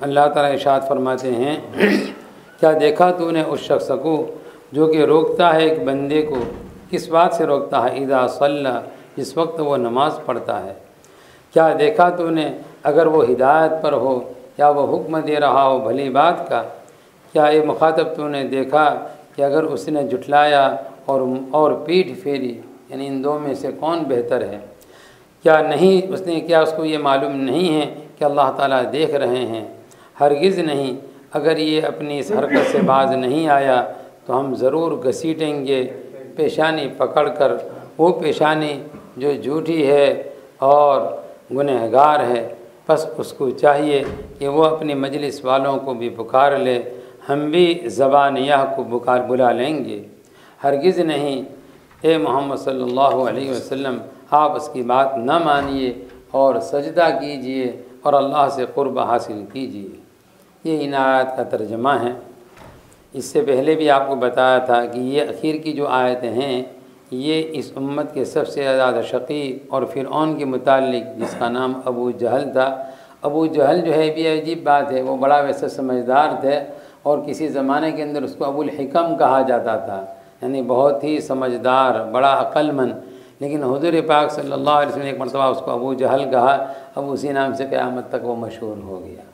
अल्लाह ताला इरशाद फरमाते हैं, क्या देखा तूने उस शख्स को जो कि रोकता है एक बंदे को, किस बात से रोकता है? इज़ा सल्ला, जिस वक्त वो नमाज़ पढ़ता है। क्या देखा तूने अगर वो हिदायत पर हो या वो हुक्म दे रहा हो भली बात का? क्या ये मुखातब तूने देखा कि अगर उसने जुटलाया और पीठ फेरी, यानी इन दो में से कौन बेहतर है? क्या नहीं उसने, क्या उसको ये मालूम नहीं है कि अल्लाह ताला देख रहे हैं? हरगिज़ नहीं। अगर ये अपनी इस हरकत से बाज नहीं आया तो हम ज़रूर घसीटेंगे पेशानी पकड़कर, वो पेशानी जो झूठी है और गुनहगार है। बस उसको चाहिए कि वो अपनी मजलिस वालों को भी पुकार ले, हम भी ज़बानिया को बुला लेंगे। हरगिज़ नहीं। ए मोहम्मद सल्लल्लाहु अलैहि वसल्लम, आप उसकी बात न मानिए और सजदा कीजिए और अल्लाह से क़ुर्ब हासिल कीजिए। ये इन आयत का तर्जमा है। इससे पहले भी आपको बताया था कि ये आखिर की जो आयतें हैं ये इस उम्मत के सबसे ज़्यादा शक़ी और फ़िरऔन के मुताल्लिक़, जिसका नाम अबू जहल था। अबू जहल जो है भी अजीब बात है, वो बड़ा वैसे समझदार थे और किसी ज़माने के अंदर उसको अबुल हिकम कहा जाता था, यानी बहुत ही समझदार, बड़ा अक्लमंद। लेकिन हुज़ूर पाक सल्लल्लाहु अलैहि वसल्लम ने एक मरतबा उसको अबू जहल कहा, अब उसी नाम से क़यामत तक वो मशहूर हो गया।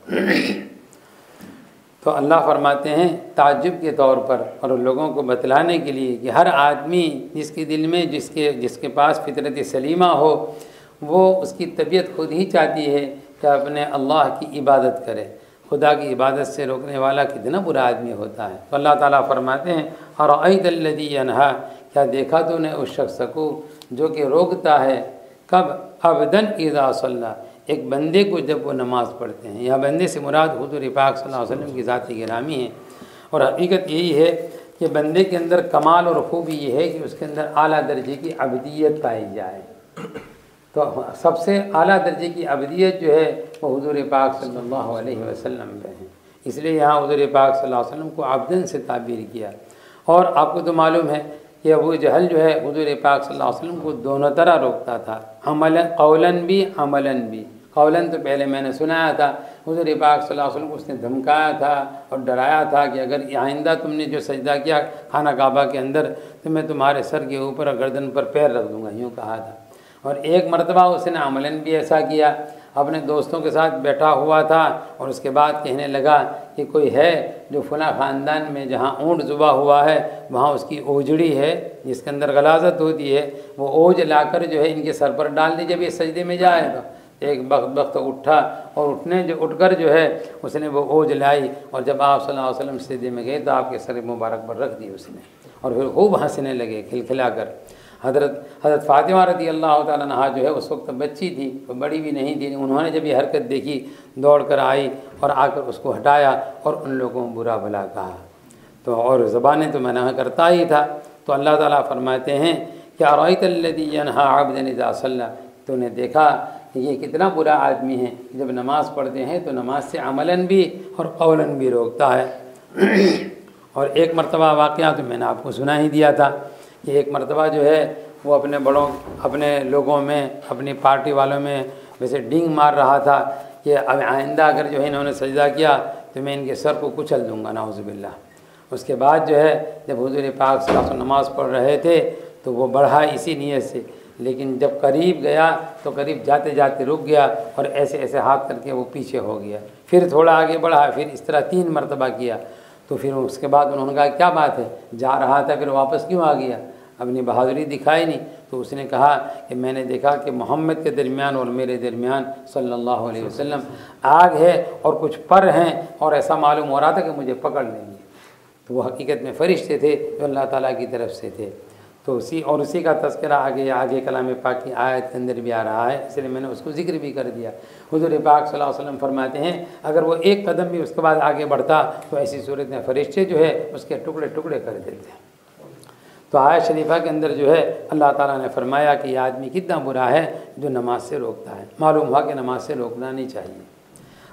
तो अल्लाह फरमाते हैं ताज्जुब के तौर पर और लोगों को बतलाने के लिए कि हर आदमी जिसके दिल में जिसके पास फितरत सलीमा हो, वो उसकी तबीयत खुद ही चाहती है कि अपने अल्लाह की इबादत करे। खुदा की इबादत से रोकने वाला कितना बुरा आदमी होता है। तो अल्लाह ताला फरमाते हैं, अरअयतल्लज़ी यनहा, क्या देखा तूने उस शख्स को जो कि रोकता है, कब? अबदन इज़ा सल्ला, एक बंदे को जब वो नमाज़ पढ़ते हैं। यह बंदे से मुराद हुज़ूर पाक सल्लल्लाहु अलैहि वसल्लम की ज़ात गिरामी है। और हकीकत यही है कि बंदे के अंदर कमाल और खूबी ये है कि उसके अंदर आला दर्जे की अबदियत पाई जाए। तो सबसे आला दर्जे की अबदियत जो है वो हुज़ूर पाक सल्लल्लाहु अलैहि वसल्लम में है। इसलिए यहाँ हुज़ूर पाक सल्लल्लाहु अलैहि वसल्लम को अबदन से ताबीर किया। और आपको तो मालूम है कि अबू जहल जो है हुज़ूर पाक सल्लल्लाहु अलैहि वसल्लम को दोनों तरह रोकता था, अमलन कौलन भी अमलन भी। कौलन तो पहले मैंने सुनाया था, हुज़ूर पाक सल्लल्लाहु अलैहि वसल्लम को उसने धमकाया था और डराया था कि अगर आइंदा तुमने जो सजदा किया खाना काबा के अंदर तो मैं तुम्हारे सर के ऊपर और गर्दन पर पैर रख दूँगा, यूँ कहा था। और एक मरतबा उसने अमलन भी ऐसा किया, अपने दोस्तों के साथ बैठा हुआ था और उसके बाद कहने लगा कि कोई है जो फ़लाँ ख़ानदान में जहाँ ऊँट ज़ुबा हुआ है वहाँ उसकी ओजड़ी है जिसके अंदर गलाज़त होती है, वो ओज लाकर जो है इनके सर पर डाल दी जब ये सजदे में जाएगा। एक वक्त उठा और उठकर जो है उसने वो ओज लाई और जब आप सल्लल्लाहु अलैहि वसल्लम सजदे में गए तो आपके सर मुबारक पर रख दी उसने और फिर खूब हंसने लगे खिलखिला कर। हज़रत फ़ातिमा रज़ी अल्लाह तआला अन्हा जो है उस वक्त बच्ची थी, तो बड़ी भी नहीं थी। उन्होंने जब ये हरकत देखी दौड़ कर आई और आकर उसको हटाया और उन लोगों को बुरा भला कहा। तो और ज़बानें तो मना करता ही था। तो अल्लाह ताला फरमाते हैं कि अरअयतल्लज़ी यनहा अब्दन इज़ा सल्ला, तूने देखा कि ये कितना बुरा आदमी है, जब नमाज़ पढ़ते हैं तो नमाज से अमलन भी और कौलन भी रोकता है। और एक मरतबा वाक़या तो मैंने आपको सुना ही दिया था कि एक मरतबा जो है वो अपने लोगों में, अपनी पार्टी वालों में वैसे डींग मार रहा था कि अब आइंदा अगर जो है इन्होंने सजदा किया तो मैं इनके सर को कुचल दूँगा, नाउज़ुबिल्लाह। उसके बाद जो है जब हुज़ूर पाक सल्लल्लाहु अलैहि वसल्लम नमाज़ पढ़ रहे थे तो वो बढ़ा इसी नीयत से लेकिन जब करीब गया तो करीब जाते जाते रुक गया और ऐसे ऐसे हाथ करके वो पीछे हो गया। फिर थोड़ा आगे बढ़ा, फिर इस तरह 3 मरतबा किया। तो फिर उसके बाद उन्होंने कहा क्या बात है, जा रहा था फिर वापस क्यों आ गया, अपनी बहादुरी दिखाई नहीं। तो उसने कहा कि मैंने देखा कि मोहम्मद के दरमियान और मेरे दरमियान सल्लल्लाहु अलैहि वसल्लम आग है और कुछ पर हैं, और ऐसा मालूम हो रहा था कि मुझे पकड़ लेंगे। तो वो हकीकत में फरिश्ते थे जो अल्लाह ताला की तरफ से थे। तो उसी का तज़किरा आगे कलाम पाक की आयत के अंदर भी आ रहा है, इसलिए मैंने उसको जिक्र भी कर दिया। हुज़ूर पाक सल्लल्लाहु अलैहि वसल्लम फरमाते हैं अगर वो एक कदम भी उसके बाद आगे बढ़ता तो ऐसी सूरत में फरिश्ते जो है उसके टुकड़े टुकड़े कर देते हैं। तो आयत शरीफा के अंदर जो है अल्लाह ताला ने फरमाया कि यह आदमी कितना बुरा है जो नमाज से रोकता है। मालूम हुआ कि नमाज से रोकना नहीं चाहिए।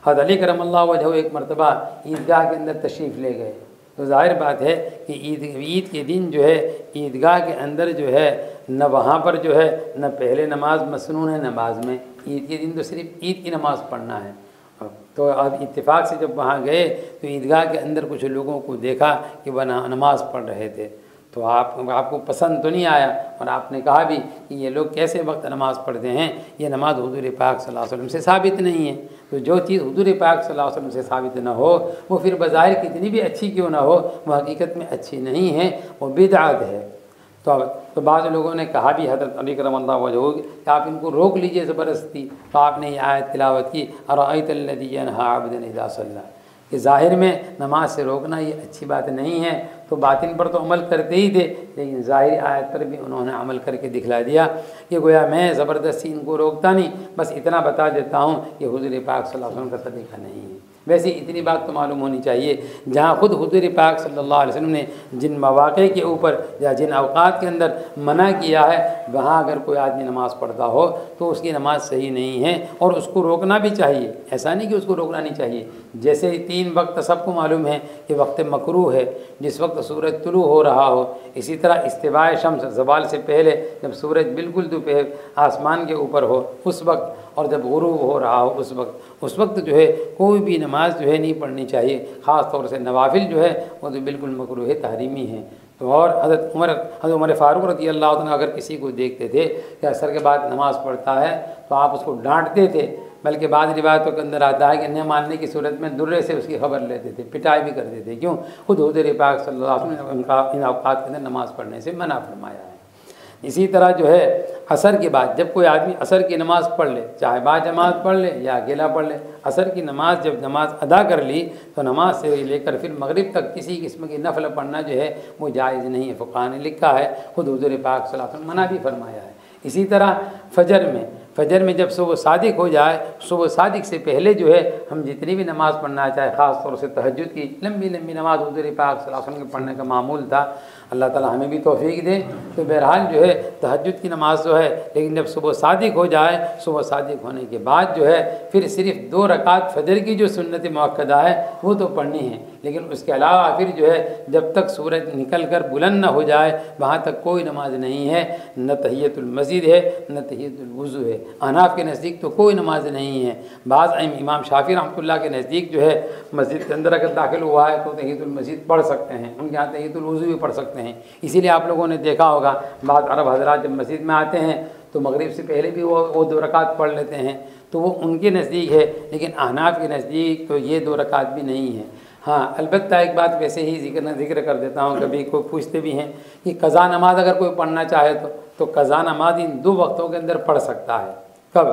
हज़रत अली करमल्लाहु वजहू एक मरतबा ईदगाह के अंदर तशरीफ़ ले गए। तो ज़ाहिर बात है कि ईद के दिन जो है ईदगाह के अंदर जो है न वहाँ पर जो है न पहले नमाज मसनून है नमाज में। ईद के दिन तो सिर्फ ईद की नमाज़ पढ़ना है। तो अब इत्तेफाक से जब वहाँ गए तो ईदगाह के अंदर कुछ लोगों को देखा कि वह नमाज़ पढ़ रहे थे। तो आपको पसंद तो नहीं आया और आपने कहा भी कि ये लोग कैसे वक्त नमाज़ पढ़ते हैं, ये नमाज हुज़ूर पाक सल्लल्लाहु अलैहि वसल्लम से साबित नहीं है। तो जो चीज़ हुज़ूर पाक सल्लल्लाहु अलैहि वसल्लम से साबित ना हो वो फिर बज़ाहिर कितनी भी अच्छी क्यों ना हो वो हकीकत में अच्छी नहीं है, वो बिदअत है। तो बाद लोगों ने कहा भी हज़रत अली करमल्लाहु वजहू कि आप इनको रोक लीजिए ज़बरदस्ती। तो आपने ये आयत तिलावत की अरअयतल्लज़ी यनहा अब्दन इज़ा सल्ला, कि ज़ाहिर में नमाज से रोकना ये अच्छी बात नहीं है। तो बातिन पर तो अमल करते ही थे, लेकिन ज़ाहिर आयत पर भी उन्होंने अमल करके दिखला दिया कि गोया मैं ज़बरदस्ती इनको रोकता नहीं, बस इतना बता देता हूँ कि हुज़ूर पाक सल्लल्लाहु अलैहि वसल्लम का तरीक़ा नहीं है। वैसे इतनी बात तो मालूम होनी चाहिए, जहाँ खुद हुज़ूर पाक सल्लल्लाहु अलैहि वसल्लम ने जिन मौक़े के ऊपर या जिन अवक़ात के अंदर मना किया है वहाँ अगर कोई आदमी नमाज़ पढ़ता हो तो उसकी नमाज सही नहीं है और उसको रोकना भी चाहिए। ऐसा नहीं कि उसको रोकना नहीं चाहिए। जैसे 3 वक्त सबको मालूम है कि वक्त मकरूह है, जिस वक्त सूरज तुलू हो रहा हो। इसी तरह इस्तिवाए शम्स ज़वाल से पहले जब सूरज बिल्कुल दोपहर आसमान के ऊपर हो उस वक्त, और जब गुरूब हो रहा हो उस वक्त जो है कोई भी नमाज जो है नहीं पढ़नी चाहिए। ख़ास तौर से नवाफिल जो है वो तो बिल्कुल मकरूह तहरीमी है। तो और हज़रत उमर फ़ारूक रज़ी अल्लाह तआला अगर किसी को देखते थे कि असर के बाद नमाज़ पढ़ता है तो आप उसको डांटते थे, बल्कि बाद रिवायतों के अंदर आता है कि न मानने की सूरत में दुर्रे से उसकी खबर लेते थे, पिटाई भी करते थे। क्यों? खुद हुज़ूर पाक सल्लल्लाहु अलैहि वसल्लम ने उनका इन औक़ात के अंदर नमाज़ पढ़ने से मना फरमाया है। इसी तरह जो है असर के बाद जब कोई आदमी असर की नमाज़ पढ़ ले, चाहे बाजमात पढ़ ले या अकेला पढ़ ले, असर की नमाज जब नमाज अदा कर ली तो नमाज से लेकर फिर मगरिब तक किसी किस्म की नफल पढ़ना जो है वो जायज़ नहीं है। फ़ुक़हा ने लिखा है, खुद हुज़ूर पाक सल्लल्लाहु अलैहि वसल्लम मना भी फरमाया है। इसी तरह फजर में जब सुबह सादिक हो जाए, सुबह सादिक से पहले जो है हम जितनी भी नमाज़ पढ़ना चाहे, ख़ास तौर से तहज्जुद की लंबी नमाज हुज़ूर पाक सल्लल्लाहु अलैहि वसल्लम के पढ़ने का मामूल था। अल्लाह ताला हमें भी तौफीक दे। तो बहरहाल जो है तहज्जुद की नमाज जो है, लेकिन जब सुबह सादिक हो जाए, सुबह सादिक होने के बाद जो है फिर सिर्फ 2 रकात फजर की जो सुन्नत मुअक्कदा है वो तो पढ़नी है, लेकिन उसके अलावा फिर जो है जब तक सूरज निकल कर बुलंद न हो जाए वहाँ तक कोई नमाज नहीं है। न तहियतुल मस्जिद है न तहियतुल वुज़ू है। अहनाफ के नज़दीक तो कोई नमाज नहीं है। बाज़ इमाम शाफ़ी रहमतुल्लाह के नज़दीक जो है मस्जिद के अंदर अगर दाखिल हुआ है तो तहियतुल मस्जिद पढ़ सकते हैं, उनके यहाँ तहियतुल वुज़ू भी पढ़ सकते हैं। इसीलिए आप लोगों ने देखा होगा बाद अरब हज़रात जब मस्जिद में आते हैं तो मगरिब से पहले भी वो 2 रकात पढ़ लेते हैं, तो वो उनके नज़दीक है। लेकिन अहनाफ के नज़दीक तो ये 2 रकात भी नहीं है। हाँ, अलबत्ता एक बात वैसे ही जिक्र कर देता हूँ, कभी कोई पूछते भी हैं कि कज़ा नमाज अगर कोई पढ़ना चाहे तो कज़ा नमाज इन 2 वक्तों के अंदर पढ़ सकता है। कब?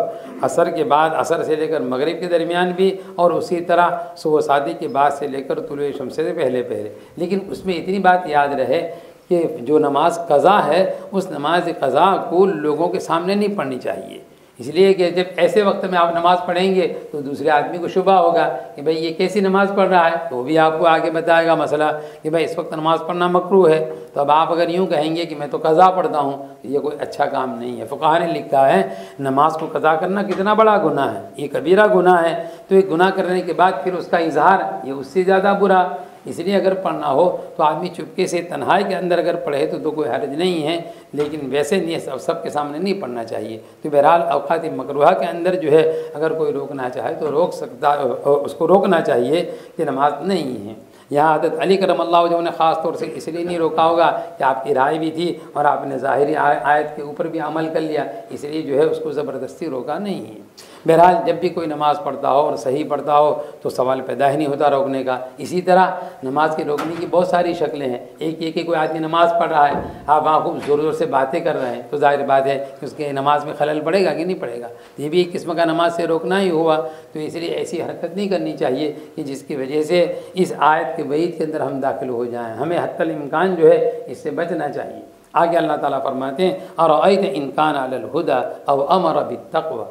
असर के बाद, असर से लेकर मगरिब के दरमियान भी, और उसी तरह सुबह सादी के बाद से लेकर तुलुए शम्स से पहले। लेकिन उसमें इतनी बात याद रहे कि जो नमाज कज़ा है उस नमाज कज़ा को लोगों के सामने नहीं पढ़नी चाहिए। इसलिए कि जब ऐसे वक्त में आप नमाज़ पढ़ेंगे तो दूसरे आदमी को शुबा होगा कि भाई ये कैसी नमाज़ पढ़ रहा है, तो वो भी आपको आगे बताएगा मसला कि भाई इस वक्त नमाज़ पढ़ना मकरूह है। तो अब आप अगर यूँ कहेंगे कि मैं तो कज़ा पढ़ता हूँ तो ये कोई अच्छा काम नहीं है। फ़ुक़हा ने लिखा है नमाज को कज़ा करना कितना बड़ा गुनाह है, ये कबीरा गुनाह है। तो एक गुनाह करने के बाद फिर उसका इजहार ये उससे ज़्यादा बुरा। इसलिए अगर पढ़ना हो तो आदमी चुपके से तन्हाई के अंदर अगर पढ़े तो कोई हर्ज नहीं है, लेकिन वैसे नहीं सबके सामने नहीं पढ़ना चाहिए। तो बहरहाल औक़ात मकरूहा के अंदर जो है अगर कोई रोकना चाहे तो रोक सकता, उसको रोकना चाहिए कि नमाज नहीं है। यहाँ हज़रत अली करमल्लाहु वजहहू ने ख़ास तौर से इसलिए नहीं रोका होगा कि आपकी राय भी थी और आपने ज़ाहिरी आयत के ऊपर भी अमल कर लिया, इसलिए जो है उसको ज़बरदस्ती रोका नहीं है। बहरहाल जब भी कोई नमाज़ पढ़ता हो और सही पढ़ता हो तो सवाल पैदा ही नहीं होता रोकने का। इसी तरह नमाज के रोकने की बहुत सारी शक्लें हैं। एक ये कि कोई आदमी नमाज़ पढ़ रहा है, आप वहाँ खूब ज़ोर ज़ोर से बातें कर रहे हैं, तो जाहिर बात है कि उसके नमाज में खलल पड़ेगा कि नहीं पड़ेगा। ये भी एक किस्म का नमाज से रोकना ही हुआ। तो इसलिए ऐसी हरकत नहीं करनी चाहिए कि जिसकी वजह से इस आयत के वईद के अंदर हम दाखिल हो जाएँ। हमें हत्तल इम्कान जो है इससे बचना चाहिए। आगे अल्लाह ताला फरमाते हैं अरअयत इन कान अलल हुदा अव अमर बित्तक़वा,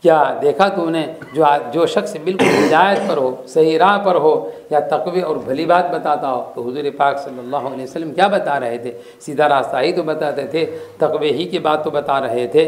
क्या देखा तूने जो शख्स बिल्कुल हिदायत पर हो, सही राह पर हो या तक़वे और भली बात बताता हो। तो हुज़ूर पाक सल्लल्लाहु अलैहि वसल्लम क्या बता रहे थे? सीधा रास्ता ही तो बताते थे, तक़वे ही की बात तो बता रहे थे।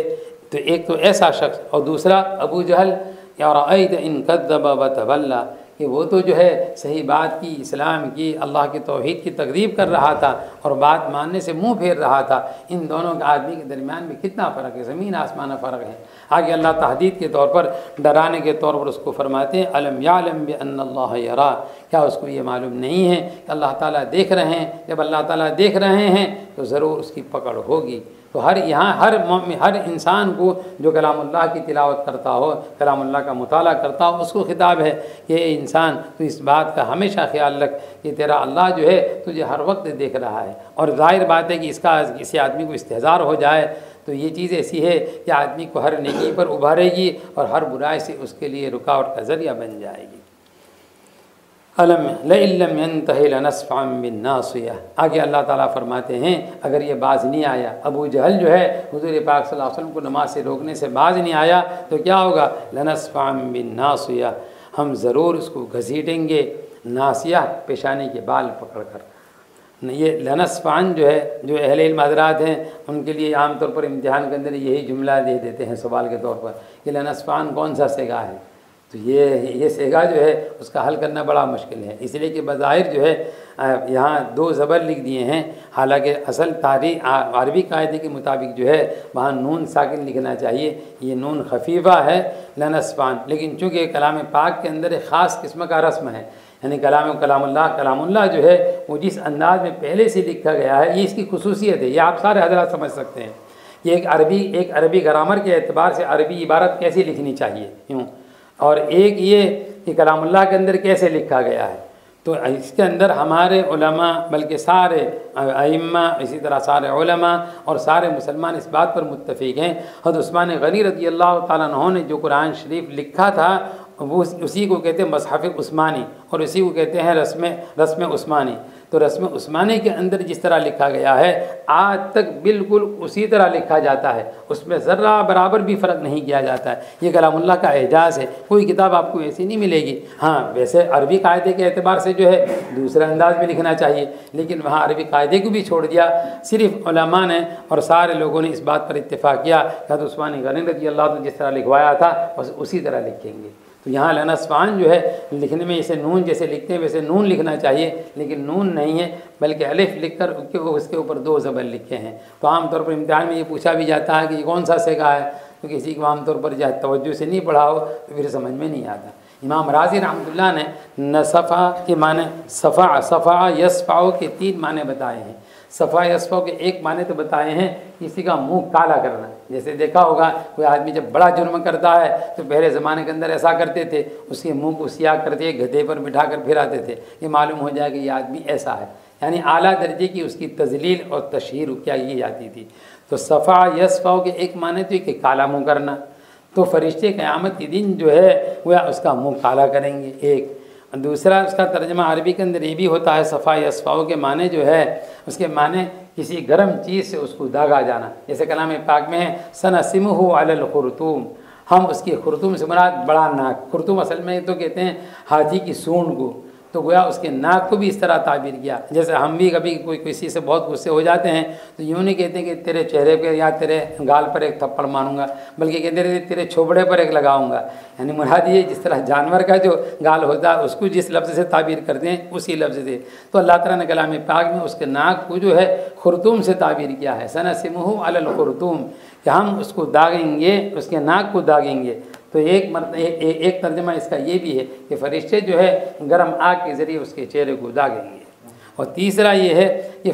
तो एक तो ऐसा शख्स, और दूसरा अबू जहल या रअयत इन कज़्ज़ब व तवल्ला, कि वो तो जो है सही बात की, इस्लाम की, अल्लाह की तौहीद की तकरीब कर रहा था और बात मानने से मुंह फेर रहा था। इन दोनों के आदमी के दरमियान में कितना फ़र्क है, ज़मीन आसमान फ़र्क है। आगे अल्लाह तहदीद के तौर पर, डराने के तौर पर उसको फरमाते हैं अलम यालम बिअन्नल्लाह यरा, क्या उसको ये मालूम नहीं है कि अल्लाह ताला देख रहे हैं? जब अल्लाह ताला देख रहे हैं तो ज़रूर उसकी पकड़ होगी। तो हर इंसान को जो कलामुल्लाह की तिलावत करता हो, कलामुल्लाह का मुताला करता हो, उसको खिताब है कि इंसान तो इस बात का हमेशा ख्याल रख कि तेरा अल्लाह जो है तुझे हर वक्त देख रहा है। और ज़ाहिर बात है कि इसका किसी आदमी को इस्तेहज़ार हो जाए तो ये चीज़ ऐसी है कि आदमी को हर नेकी पर उभारेगी और हर बुराई से उसके लिए रुकावट का ज़रिया बन जाएगी। अलम लइल्लम यंतहि लनस्फ़अन बिन्नासिया, आगे अल्लाह ताला फरमाते हैं अगर ये बाज नहीं आया, अबू जहल जो है हुज़ूर पाक सल्लल्लाहु अलैहि वसल्लम को नमाज से रोकने से बाज नहीं आया तो क्या होगा? लनस्फ़अन बिन्नासिया, हम ज़रूर उसको घसीटेंगे, नासिया पेशानी के बाल पकड़ कर। ये लनस्फ़अन जो है, जो अहले इल्म हज़रात हैं उनके लिए आम तौर पर इम्तिहान के अंदर यही जुमला दे देते हैं सवाल के तौर पर कि लनस्फ़अन कौन सा सेगा है। तो ये सेगा जो है उसका हल करना बड़ा मुश्किल है, इसलिए कि बज़ाहिर जो है यहाँ दो ज़बर लिख दिए हैं, हालांकि असल तारीख अरबी कायदे के मुताबिक जो है वहाँ नून साकिन लिखना चाहिए। ये नून खफीफ़ा है लनस्फ़अन, लेकिन चूँकि कलाम पाक के अंदर एक ख़ास किस्म का रस्म है, यानी कलामुल्लाह जो है वो जिस अंदाज में पहले से लिखा गया है, ये इसकी खुसूसियत है। ये आप सारे हज़रात समझ सकते हैं कि एक अरबी ग्रामर के एतबार से अरबी इबारत कैसी लिखनी चाहिए यूँ, और एक ये कि कलामुल्लाह के अंदर कैसे लिखा गया है। तो इसके अंदर हमारे उलमा, बल्कि सारे अइम्मा, इसी तरह सारे उलमा और सारे मुसलमान इस बात पर मुत्तफ़िक़ हैं, हज़रत उस्मान गनी रज़ी अल्लाह तआला अन्हु ने जो कुरान शरीफ लिखा था वो उसी को कहते हैं मसहफ़ उस्मानी और उसी को कहते हैं रस्म उस्मानी। तो रस्म उस्मानी के अंदर जिस तरह लिखा गया है आज तक बिल्कुल उसी तरह लिखा जाता है, उसमें ज़र्रा बराबर भी फ़र्क नहीं किया जाता है। ये कलामुल्लाह का एजाज़ है, कोई किताब आपको ऐसी नहीं मिलेगी। हाँ, वैसे अरबी कायदे के एतबार से जो है दूसरे अंदाज में लिखना चाहिए, लेकिन वहाँ अरबी कायदे को भी छोड़ दिया। सिर्फ उलमा ने और सारे लोगों ने इस बात पर इत्तेफाक किया कि हज़रत उस्मान गनी रज़ी अल्लाह ने जिस तरह लिखवाया था बस उसी तरह लिखेंगे। तो यहाँ लनस्फ़अन जो है लिखने में इसे नून जैसे लिखते हैं वैसे नून लिखना चाहिए, लेकिन नून नहीं है बल्कि अलिफ लिखकर उसके ऊपर दो ज़बर लिखे हैं। तो आमतौर पर इम्तिहान में ये पूछा भी जाता है कि ये कौन सा सेगा है, तो किसी को आमतौर पर जब तवज्जो से नहीं पढ़ा हो तो फिर समझ में नहीं आता। इमाम राज़ी रहमतुल्लाह ने नसफ़ा के माने सफ़ा यस्फ़ा के 3 माने बताए हैं। सफ़ा यस्फ़ा के एक माने तो बताए हैं किसी का मुंह काला करना। जैसे देखा होगा कोई आदमी जब बड़ा जुर्म करता है तो पहले ज़माने के अंदर ऐसा करते थे, उसके मुंह को सियाह करते गधे पर बिठा कर फिराते थे, ये मालूम हो जाए कि ये आदमी ऐसा है, यानी आला दर्जे की उसकी तजलील और तशहीर क्या की जाती थी। तो सफ़ा यस्फ़ा के एक माने तो कि काला मुँह करना, तो फरिश्ते क़यामत के दिन जो है वह उसका मुँह काला करेंगे। एक दूसरा उसका तर्जमा अरबी के अंदर ये भी होता है, सफ़ा यस्फ़ा के माने जो है उसके माने किसी गर्म चीज़ से उसको दागा जाना। जैसे कलाम पाक में है सनसिमुहु अलल खुरतूम, हम उसकी खुरतूम से मुराद बड़ा नाक, खुरतूम असल में तो कहते हैं हाथी की सूंड को, तो गोया उसके नाक को भी इस तरह ताबीर किया। जैसे हम भी कभी कोई किसी से बहुत गुस्से हो जाते हैं तो यूँ नहीं कहते कि तेरे चेहरे पे या तेरे गाल पर एक थप्पड़ मारूंगा, बल्कि कहते तेरे छोबड़े पर एक लगाऊंगा। यानी मुराद ये जिस तरह जानवर का जो गाल होता है उसको जिस लफ्ज़ से ताबीर करते हैं उसी लफ्ज़ से, तो अल्लाह ताला ने कलाम पाक में उसके नाक को जो है खुरतूम से ताबीर किया है, सनसिमुहु अलल खुरतूम, कि हम उसको दागेंगे, उसके नाक को दागेंगे। तो एक तर्जमा इसका ये भी है कि फरिश्ते जो है गर्म आग के ज़रिए उसके चेहरे को दागेंगे। और तीसरा ये है कि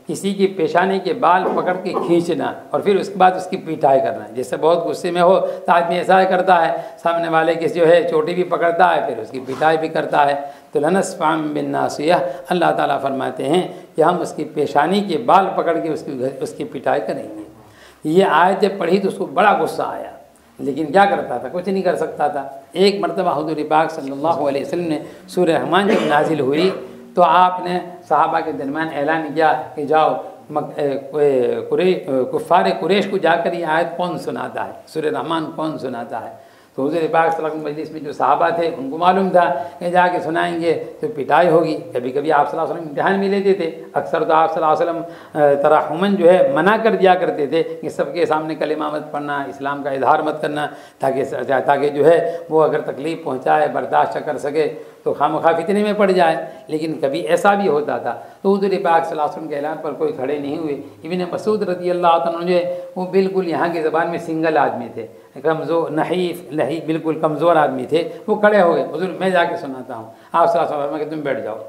किसी की पेशानी के बाल पकड़ के खींचना और फिर उसके बाद उसकी पिटाई करना। जैसे बहुत गुस्से में हो तो आदमी ऐसा करता है, सामने वाले की जो है चोटी भी पकड़ता है, फिर उसकी पिटाई भी करता है। तो लनस्फ़ाम बिन नासिया, अल्लाह ताला फरमाते हैं कि हम उसकी पेशानी के बाल पकड़ के उसकी पिटाई करेंगे। ये आयत जब पढ़ी तो उसको बड़ा गुस्सा आया, लेकिन क्या करता था, कुछ नहीं कर सकता था। एक मरतबा हुज़ूर पाक सल्लल्लाहु अलैहि वसल्लम ने सूरह रहमान जब नाजिल हुई तो आपने सहाबा के दरमियान ऐलान किया कि जाओ कुफ़ार कुरैश को जाकर ये आयत कौन सुनाता है, सूरह रहमान कौन सुनाता है। तो हुज़ूर पाक सल्लल्लाहु अलैहि वसल्लम मजलिस में जो सहाबा थे उनको मालूम था कि जाके सुनाएंगे तो पिटाई होगी। कभी कभी आप सल्लल्लाहु अलैहि वसल्लम इम्तिहान भी लेते थे। अक्सर तो आप सल्लल्लाहु अलैहि वसल्लम तराहुमन जो है मना कर दिया करते थे कि सबके सामने कलिमा मत पढ़ना, इस्लाम का इजहार मत करना, ताकि जो है वो अगर तकलीफ़ पहुँचाए बर्दाश्त कर सके तो खामखा फितने में पड़ जाए। लेकिन कभी ऐसा भी होता था तो हुज़ूर पाक सल्लल्लाहु अलैहि वसल्लम के ऐलान पर कोई खड़े नहीं हुए। इब्न मसूद रज़ी अल्लाह तआला अन्हु जो है वो बिल्कुल यहाँ की ज़बान में सिंगल आदमी थे, कमज़ोर नहीफ़ बिल्कुल कमज़ोर आदमी थे। वो खड़े हो गए, हुज़ूर मैं जाके सुनाता हूँ। आप सल्लल्लाहु अलैहि वसल्लम कि तुम बैठ जाओ।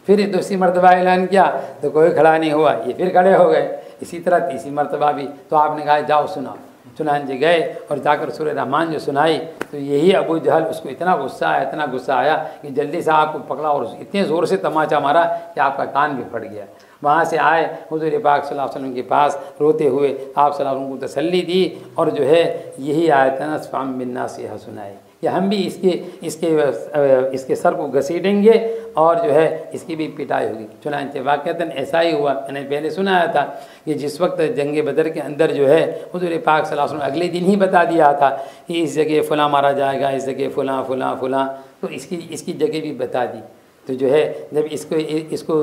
फिर दूसरी मरतबा ऐलान किया तो कोई खड़ा नहीं हुआ, ये फिर खड़े हो गए। इसी तरह तीसरी मरतबा भी तो आपने कहा जाओ सुनाओ। चुनांचे गए और जाकर सूरह रहमान जो सुनाई तो यही अबू जहल उसको इतना गुस्सा आया कि जल्दी से आपको पकड़ा और इतने ज़ोर से तमाचा मारा कि आपका कान भी फट गया। वहाँ से आए हुज़ूर पाक सल्लल्लाहु अलैहि वसल्लम के पास रोते हुए आप सल्लल्लाहु अलैहि वसल्लम को तसल्ली दी और जो है यही आयत नस्फ़ाम बिन नासिया सुनाई कि हम भी इसके सर को घसीटेंगे और जो है इसकी भी पिटाई होगी। चुनांचे वाक़तन ऐसा ही हुआ। मैंने पहले सुनाया था कि जिस वक्त जंग बदर के अंदर जो है हुज़ूर पाक सल्लल्लाहु अलैहि वसल्लम अगले दिन ही बता दिया था कि इस जगह फ़लाँ मारा जाएगा, इस जगह फ़लाँ, तो इसकी जगह भी बता दी। तो जो है जब इसको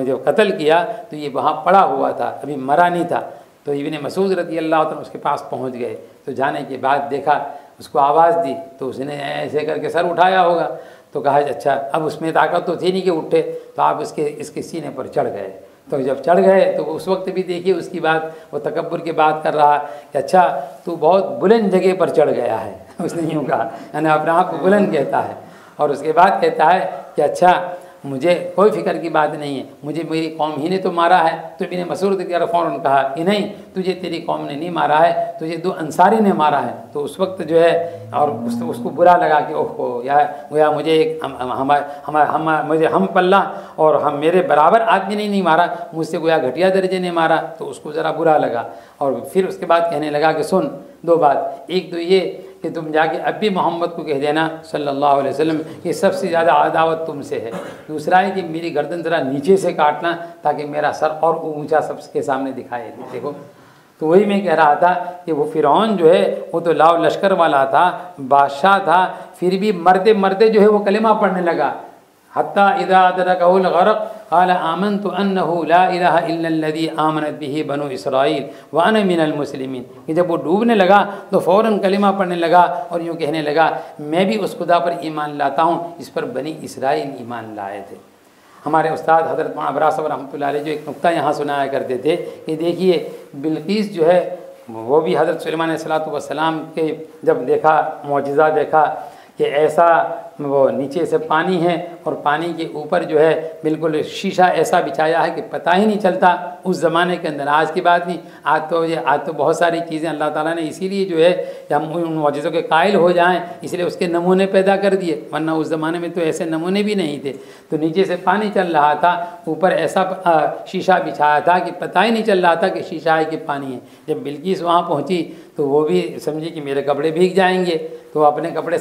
जब कत्ल किया तो ये वहाँ पड़ा हुआ था, अभी मरा नहीं था। तो इब्न मसूद रज़ी अल्लाह तआला उसके पास पहुँच गए। तो जाने के बाद देखा, उसको आवाज़ दी तो उसने ऐसे करके सर उठाया होगा। तो कहा अच्छा, अब उसमें ताकत तो थी नहीं कि उठे, तो आप इसके सीने पर चढ़ गए। तो जब चढ़ गए तो उस वक्त भी देखिए उसकी बात, वो तकब्बुर की बात कर रहा कि अच्छा तू बहुत बुलंद जगह पर चढ़ गया है। उसने यूँ कहा, यानी अपने आप को बुलंद कहता है। और उसके बाद कहता है कि अच्छा मुझे कोई फ़िक्र की बात नहीं है, मुझे मेरी कौम ही ने तो मारा है। तो इब्न मसूद ने फ़ौरन कहा कि नहीं, तुझे तेरी कौम ने नहीं मारा है, तुझे 2 अंसारी ने मारा है। तो उस वक्त जो है और उसको बुरा लगा कि ओहो या मुझे एक मुझे हम पल्ला और हम मेरे बराबर आदमी ने नहीं मारा, मुझसे गोया घटिया दर्जे ने मारा। तो उसको ज़रा बुरा लगा और फिर उसके बाद कहने लगा कि सुन 2 बात, एक तो ये कि तुम जाके अब भी मोहम्मद को कह देना सल्लल्लाहु अलैहि वसल्लम कि सबसे ज़्यादा अदावत तुमसे है। दूसरा है कि मेरी गर्दन ज़रा नीचे से काटना ताकि मेरा सर और ऊंचा सबके सामने दिखाए। देखो, तो वही मैं कह रहा था कि वो फ़िरौन जो है वो तो लाव लश्कर वाला था, बादशाह था, फिर भी मरते मरते जो है वो कलिमा पढ़ने लगा। हत्ता इज़ा अदरकहुल गरक़ क़ाल आमनतु अन्नहु ला इलाहा इल्लल्लज़ी आमनत बिही बनु इसराईल व अना मिनल मुस्लिमीन। कि जब वो डूबने लगा तो फ़ौरन कलिमा पढ़ने लगा और यूँ कहने लगा मैं भी उस खुदा पर ईमान लाता हूँ जिस पर बनी इसराइल ईमान लाए थे। हमारे उस्ताद हज़रत मौलाना अबरार साहब रहमतुल्लाह अलैह जो एक नुक्ता यहाँ सुनाया करते थे कि देखिए बिल्कीस जो है वो भी हज़रत सुलेमान अलैहिस्सलातु वस्सलाम के जब देखा मौजिज़ा देखा कि ऐसा वो नीचे से पानी है और पानी के ऊपर जो है बिल्कुल शीशा ऐसा बिछाया है कि पता ही नहीं चलता उस ज़माने के अंदर। आज की बात नहीं, आज तो बहुत सारी चीज़ें अल्लाह ताला ने इसीलिए जो है कि हम उन मौजिज़ों के कायल हो जाएं इसलिए उसके नमूने पैदा कर दिए, वरना उस ज़माने में तो ऐसे नमूने भी नहीं थे। तो नीचे से पानी चल रहा था, ऊपर ऐसा शीशा बिछाया था कि पता ही नहीं चल रहा था कि शीशा है कि पानी है। जब बिल्किस वहाँ पहुँची तो वो भी समझी कि मेरे कपड़े भीग जाएंगे, तो अपने कपड़े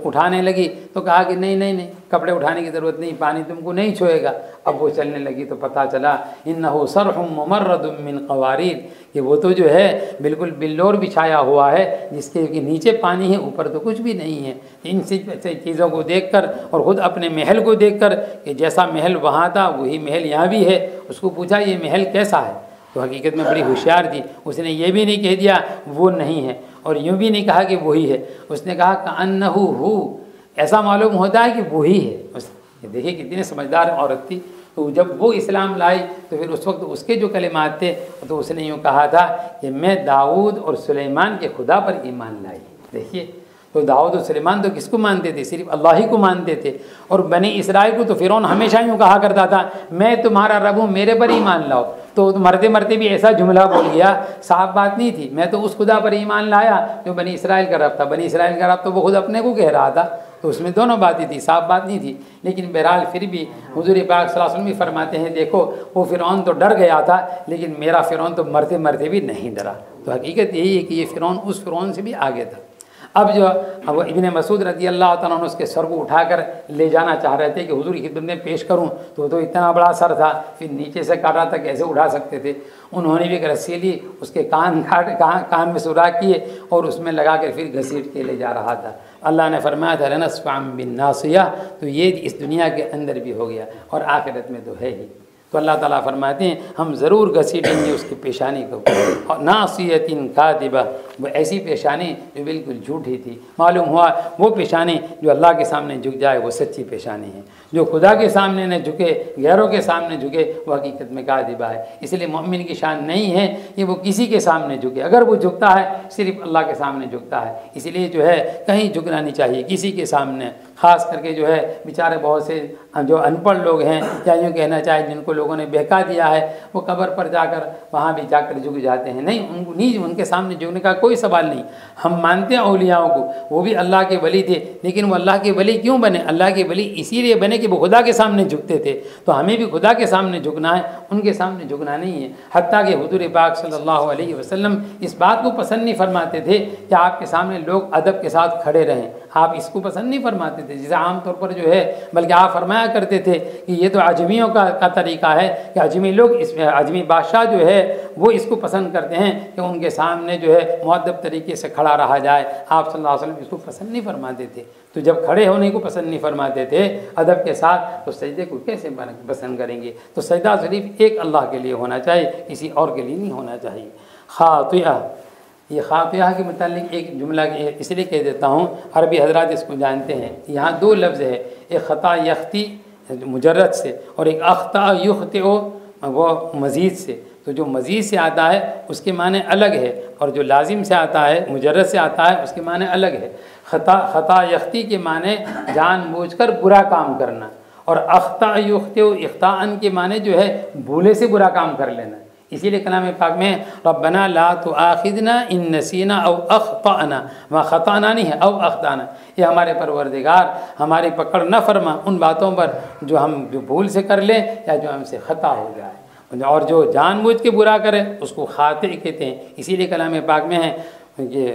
उठाने लगी। तो कहा कि नहीं कपड़े उठाने की ज़रूरत नहीं, पानी तुमको नहीं छुएगा। अब वो चलने लगी तो पता चला इन्नहु सरहुम मुमर्रदुम मिन क़वारीर, कि वो तो जो है बिल्कुल बिल्लोर बिछाया हुआ है जिसके कि नीचे पानी है ऊपर तो कुछ भी नहीं है। इन चीज़ों को देखकर और ख़ुद अपने महल को देखकर कि जैसा महल वहाँ था वही महल यहाँ भी है, उसको पूछा ये महल कैसा है, तो हकीकत में बड़ी होशियार थी। उसने ये भी नहीं कह दिया वो नहीं है और यूँ भी नहीं कहा कि वही है, उसने कहा कअन्नहु हु, ऐसा मालूम होता है कि वही है। देखिए कितनी समझदार औरत थी। तो जब वो इस्लाम लाई तो फिर उस वक्त उसके जो कलिमात थे तो उसने यूँ कहा था कि मैं दाऊद और सुलेमान के खुदा पर ईमान लाई। देखिए, तो दाऊद और सुलेमान तो किसको मानते थे? सिर्फ अल्लाह ही को मानते थे। और बनी इसराइल को तो फिरौन हमेशा यूँ कहा करता था, मैं तुम्हारा रब हूँ, मेरे पर ईमान लाओ। तो मरते मरते भी ऐसा जुमला बोल गया, साफ बात नहीं थी, मैं तो उस खुदा पर ईमान लाया जो बनी इसराइल का रब था। बनी इसराइल का रब तो वो खुद अपने को कह रहा था, तो उसमें दोनों बातें थी, साफ बात नहीं थी। लेकिन बहरहाल फिर भी हुजूर पाक सल्लल्लाहु अलैहि वसल्लम भी फरमाते हैं, देखो वो फ़िरौन तो डर गया था, लेकिन मेरा फ़िरौन तो मरते मरते भी नहीं डरा। तो हकीकत यही है कि ये फ़िरौन उस फ़िरौन से भी आगे था। अब इब्ने मसूद रज़ी अल्लाह ताला अन्हु उसके सर को उठाकर ले जाना चाह रहे थे कि हुजूर की खिदमत में पेश करूं, तो इतना बड़ा सर था, फिर नीचे से काटा था, कैसे उठा सकते थे। उन्होंने भी एक रस्सी ली, उसके कान में सुराख किए और उसमें लगा कर फिर घसीट के ले जा रहा था। अल्लाह ने फरमाया था लनस्फ़अन बिन्नासिया, तो ये इस दुनिया के अंदर भी हो गया और आखिरत में तो है ही। तो अल्लाह ताला फरमाते हैं हम ज़रूर घसीटेंगे उसकी पेशानी को। और नासियतिन कादिबा, वो ऐसी पेशानी जो बिल्कुल झूठी थी। मालूम हुआ वो पेशानी जो अल्लाह के सामने झुक जाए वो सच्ची पेशानी है। जो खुदा के सामने न झुके, गैरों के सामने झुके, वो हकीकत में कादिबा है। इसलिए मोमिन की शान नहीं है कि वो किसी के सामने झुके। अगर वो झुकता है सिर्फ अल्लाह के सामने झुकता है। इसलिए जो है कहीं झुकना नहीं चाहिए किसी के सामने। ख़ास करके जो है बेचारे बहुत से जो अनपढ़ लोग हैं, या यूँ कहना चाहे जिनको लोगों ने बहका दिया है, वो कब्र पर जाकर वहाँ भी जाकर झुक जाते हैं। नहीं, उनके सामने झुकने का कोई सवाल नहीं। हम मानते हैं औलियाओं को, वो भी अल्लाह के वली थे, लेकिन वो अल्लाह के वली क्यों बने? अल्लाह के वली इसीलिए बने कि वो खुदा के सामने झुकते थे। तो हमें भी खुदा के सामने झुकना है, उनके सामने झुकना नहीं है। हत्ता कि हुजूर पाक सल्लल्लाहु अलैहि वसल्लम इस बात को पसंद नहीं फरमाते थे कि आपके सामने लोग अदब के साथ खड़े रहें। आप इसको पसंद नहीं फरमाते थे, जिसे आमतौर पर जो है, बल्कि आप फरमाया करते थे कि ये तो अजमियों का तरीका है कि अजमी लोग, इसमें अजमी बादशाह जो है वो इसको पसंद करते हैं कि उनके सामने जो है मुअद्दब तरीके से खड़ा रहा जाए। आप सल्लल्लाहु अलैहि वसल्लम इसको पसंद नहीं फरमाते थे। तो जब खड़े होने को पसंद नहीं फरमाते थे अदब के साथ, तो सजदे को कैसे पसंद करेंगे? तो सजदा सिर्फ एक अल्लाह के लिए होना चाहिए, किसी और के लिए नहीं होना चाहिए। खातिया, ये खातिया के मुतालिक एक जुमला इसलिए कह देता हूँ, अरबी हजरात इसको जानते हैं। यहाँ दो लफ्ज़ है, एक ख़ता यख्ती मुजर्रद से और एक अख्ता युख्तिओ वो मज़ीद से। तो जो मज़ीद से आता है उसके माने अलग है, और जो लाजिम से आता है, मुजर्रद से आता है, उसके माने अलग है। ख़ता यख्ती के माने जानबूझकर बुरा काम करना, और अख्ता युख्तिओ इख्ताअन के माने जो है भूले से बुरा काम कर लेना। इसीलिए कलाम पाक में रब्बना ला तुआखिदना इन नसीना औ अख्ताना, वहाँ ख़ताना नहीं है, औ अख्ताना। ये हमारे परवरदिगार हमारी पकड़ न फरमा उन बातों पर जो हम भूल से कर लें या जो हमसे ख़ता हो जाए, और जो जानबूझ के बुरा करे उसको खाते कहते हैं। इसीलिए कलाम पाक में है कि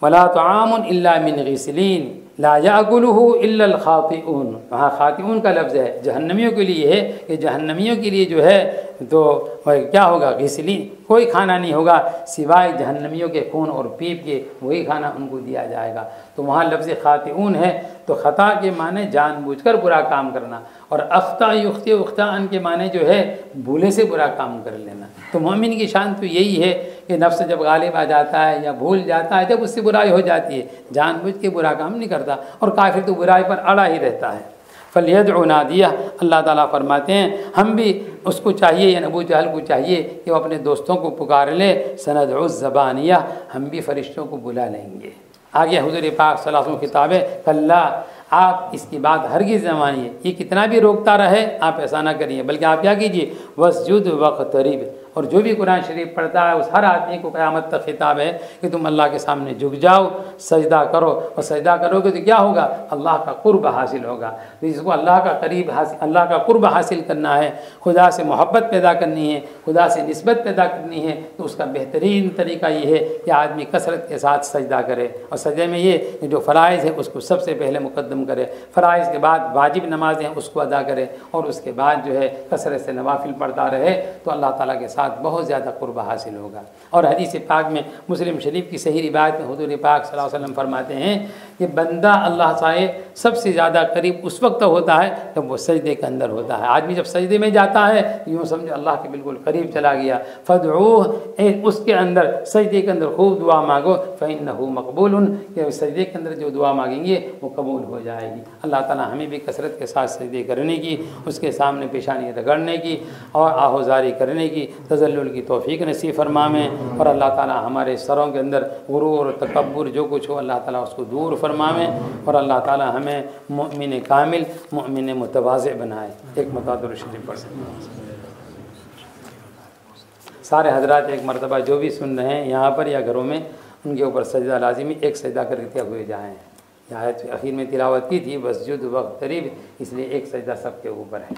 वला तआमुन इल्ला मिन गिसलीन ला याकुलुहु इल्लल खातिऊन। वहाँ खातिऊन का लफ्ज़ है, जहन्नमियों के लिए है कि जहन्नमियों के लिए जो है तो क्या होगा? गिसलीन, कोई खाना नहीं होगा सिवाय जहन्नमियों के खून और पीप के, वही खाना उनको दिया जाएगा। तो वहाँ लफ्ज़ खातिऊन है, तो ख़ता के माने जानबूझकर बुरा काम करना, और अख्ता युख्ती उख्ताअन के माने जो है भूले से बुरा काम कर लेना। तो मोमिन की शान तो यही है कि नफ्स जब गालिब आ जाता है या भूल जाता है, जब उससे बुराई हो जाती है, जानबूझ के बुरा काम नहीं करता, और काफिर तो बुराई पर अड़ा ही रहता है। फलियदउ नादिया, अल्लाह ताला फरमाते हैं हम भी उसको चाहिए, या अबू जहल को चाहिए कि वो अपने दोस्तों को पुकार ले। सनदउ ज़बानिया, हम भी फरिश्तों को बुला लेंगे। आगे हुज़ूर पाक सल्लल्लाहु अलैहि वसल्लम किताब है, कल्ला, आप इसकी बात हरगिज़ न मानिए। ये कितना भी रोकता रहे आप ऐसा ना करिए, बल्कि आप क्या कीजिए, वस्जुद वक़्तरिब। और जो भी कुरान शरीफ पढ़ता है उस हर आदमी को क़यामत तक खिताब है कि तुम अल्लाह के सामने झुक जाओ, सजदा करो, और सजदा करोगे तो क्या होगा? अल्लाह का कुर्ब हासिल होगा। तो जिसको अल्लाह का कुर्ब हासिल करना है, खुदा से मोहब्बत पैदा करनी है, खुदा से निस्बत पैदा करनी है, तो उसका बेहतरीन तरीका ये है कि आदमी कसरत के साथ सजदा करे। और सजदे में ये जो फ़राइज़ है उसको सबसे पहले मुक़द्दम करे, फ़राइज़ के बाद वाजिब नमाज़ें हैं उसको अदा करे, और उसके बाद जो है कसरत से नवाफिल पढ़ता रहे, तो अल्लाह ताला के साथ बहुत ज़्यादा कुर्ब हासिल होगा। और हदीस पाक में, मुस्लिम शरीफ की सही रिवायत में हुज़ूर पाक सल्लल्लाहु अलैहि वसल्लम फरमाते हैं कि बंदा अल्लाह से सबसे ज़्यादा करीब उस वक्त होता है जब वो सजदे के अंदर होता है। आदमी जब सजदे में जाता है यूँ समझो अल्लाह के बिल्कुल करीब चला गया। फदऊह, उसके अंदर सजदे के अंदर खूब दुआ मांगो, फ़इन्नहु मक़बूलुन, कि सजदे के अंदर जो दुआ मांगेंगे वो कबूल हो जाएगी। अल्लाह ताला हमें भी कसरत के साथ सजदे करने की, उसके सामने पेशानी रगड़ने की और आहोजारी करने की तज़ल्लुल की तौफ़ीक नसीब फरमावें और अल्लाह ताला हमारे सरों के अंदर गुरूर और तकब्बुर जो कुछ हो अल्लाह ताला उसको दूर फरमावें और अल्लाह ताला हमें मुमिन कामिल मुमिन मुतवाज़े बनाए। एक मरतबा शरीफ पढ़ सारे हजरात एक मरतबा जो भी सुन रहे हैं यहाँ पर या घरों में उनके ऊपर सजदा लाजिमी एक सजदा करते हुए जाएँ। यहाँ आखिर में तिलावत की थी बस जुद वक्त करीब, इसलिए एक सजदा सबके ऊपर है।